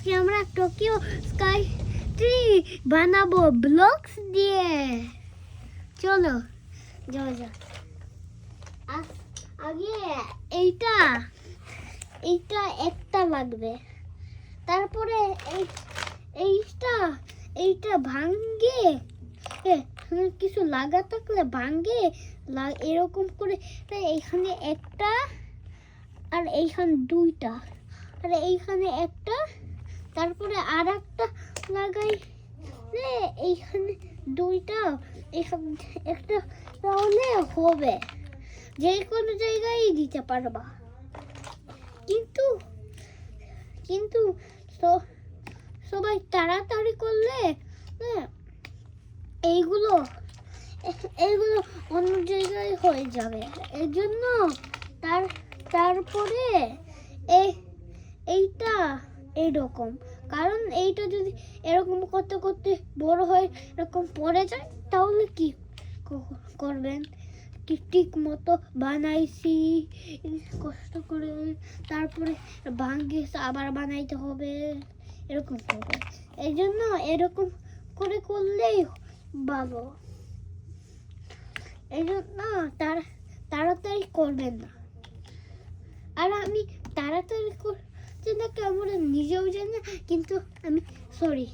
আজকে আমরা Tokyo sky tree বানাবো ব্লকস দিয়ে। চলো যাওয়া যাক। আগে এইটা এইটা একটা লাগবে, তারপরে এইটা এইটা ভাঙ্গে কিছু লাগা থাকলে ভাঙ্গে এরকম করে এইখানে একটা আর এইখানে দুইটা আর এইখানে একটা, তারপরে আর একটা লাগাই এইখানে দুইটা এইখানে একটা, তাহলে হবে। যে কোনো জায়গায় দিতে পারবা, কিন্তু কিন্তু সবাই তাড়াতাড়ি করলে এইগুলো অন্য জায়গায় হয়ে যাবে। এই জন্য তারপরে এইটা এইরকম, কারণ এইটা যদি এরকম করতে করতে বড় হয়ে এরকম পড়ে যায় তাহলে কি করবেন? ঠিক মতো বানাইছি কষ্ট করে, তারপরে ভাঙ্গে আবার বানাইতে হবে, এরকম হবে। এই জন্য এরকম করে করলেই ভালো। এই জন্য তাড়াতাড়ি করবেন না। আর আমি তাড়াতাড়ি করছি না কেমন নিজেও জানি না, কিন্তু আমি সরি।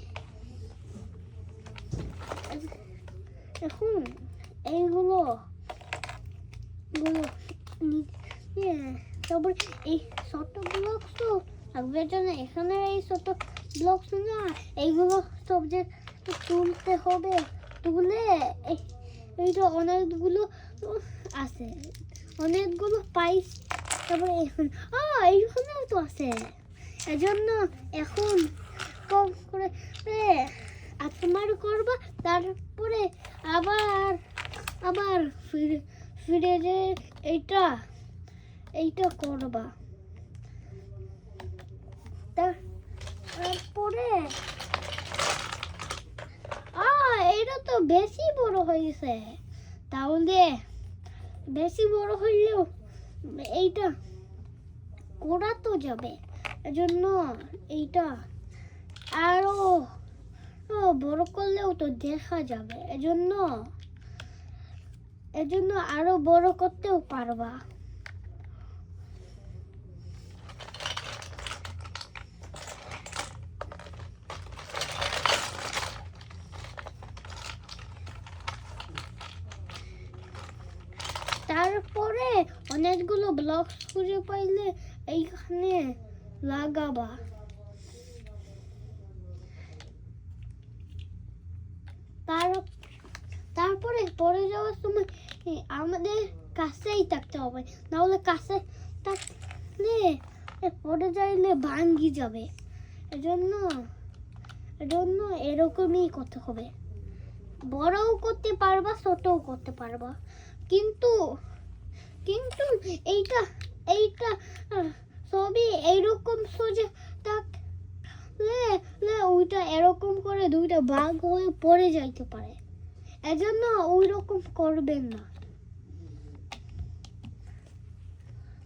এখন এইগুলো তারপরে এই ছোট ব্লকস তো থাকবে জন্য এখানে এই ছোট ব্লকস না, এইগুলো সব যে তুলতে হবে। তুলে এইটা অনেকগুলো আছে, অনেকগুলো পাইস। তারপরে এখন এইখানেও তো আছে। এজন্য এখন কম করে আত্মার করবা, তারপরে আবার ফিরে যে এইটা করবা। তারপরে এটা তো বেশি বড় হয়েছে, তাহলে বেশি বড় হইলেও এইটা করা তো যাবে। এজন্য এইটা আরো বড় করলেও তো দেখা যাবে। এজন্য আরো বড় করতেও পারবা। তারপরে অনেকগুলো ব্লক খুঁজে পাইলে এইখানে লাগাবা। তারপরে পরে যাওয়ার সময় আমাদের কাছেই থাকতে হবে, নাহলে কাছে থাকলে পরে যাইলে ভাঙ্গি যাবে। এজন্য এরকমই করতে হবে। বড়ও করতে পারবা, ছোটও করতে পারবা, কিন্তু এইটা সবই এইরকম সোজা থাকলে ওইটা এরকম করে দুইটা ভাগ হয়ে পড়ে যাইতে পারে। এজন্য ওই রকম করবেন না।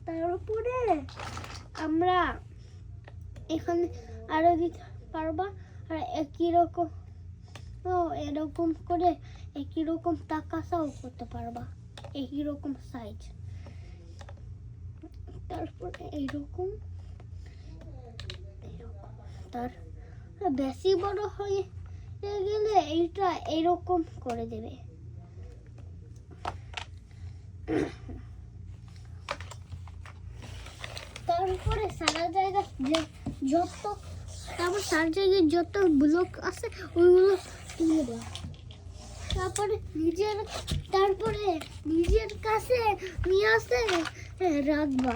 তারপরে আমরা এখানে আরো দিতে পারবা, আর একই রকম এরকম করে একই রকম তাকাসাও করতে পারবা, একই রকম সাইজ। তারপরে এইরকম তার বেশি বড় হয়ে গেলে এইটা এরকম করে দেবে। তারপরে সারা জায়গায় যত ব্লক আছে ওইগুলো তুলে দেওয়া। তারপরে নিজের কাছে নিয়ে আসে রাখবা,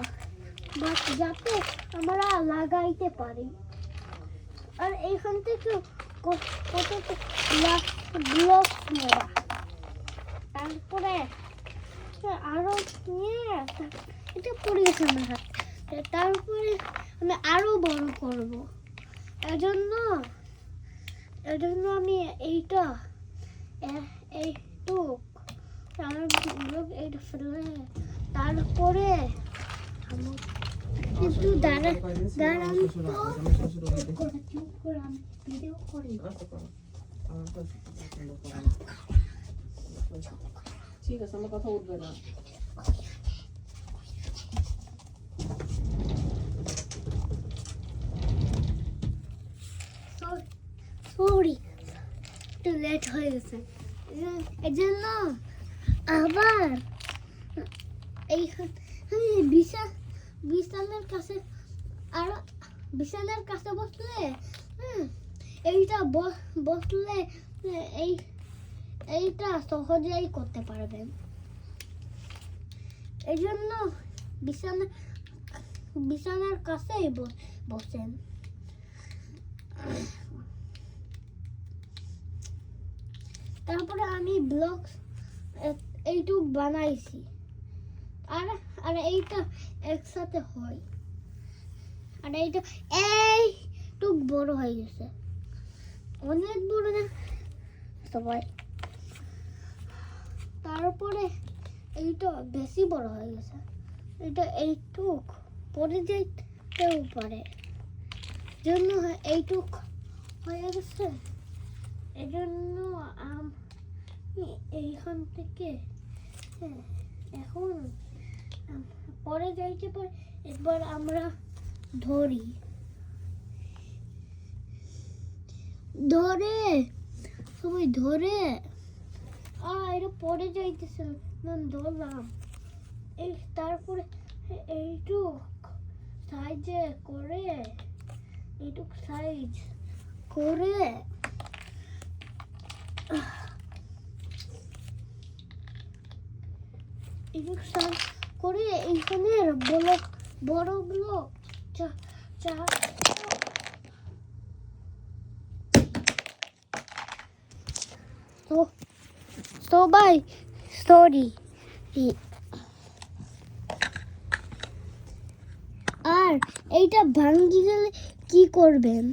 যাতে আমরা লাগাইতে পারি। আর এইখান থেকে কত ব্লক নেবা। তারপরে আরো এটা পড়ে গেছে আমার হাত। তারপরে আমি আরো বড় করবো। এজন্য আমি এইটা এইটুক তারপরে কিন্তু দাঁড়ান শ্বশুর তো আসবে, আমার শ্বশুর আসবে। চুপ করে আমি ভিডিও করি আচ্ছা, করো। আমার তো পছন্দ করে না। ঠিক আছে, আমার কথা উঠবে না। সরি একটু লেট হয়ে গেছে এই জন্য আবার বিছানার কাছে আর বিছানার কাছে বসলে এইটা বসলে এই এইটা সহজেই করতে পারবেন। এই জন্য বিছানার কাছেই বসেন। তারপরে আমি ব্লগ এইটুক বানাইছি আর আর এইটা একসাথে হয় আর এইটা এইটুক বড় হয়ে গেছে, অনেক বড় না সবাই। তারপরে এইটা বেশি বড় হয়ে গেছে, এটা এইটুক পরে যেতেও পারে জন্য এইটুক হয়ে গেছে। এই জন্য এইখান থেকে এখন পরে যাইতে পারে। এবার আমরা ধরে সবাই ধরে এটা পরে যাইতেছে না, ধরলাম এই তারপরে এইটুক সাইজে করে এইটুক সাইজ করে করে এইখানে বড় ব্লক সবাই সরি। আর এইটা ভাঙ্গি গেলে কি করবেন?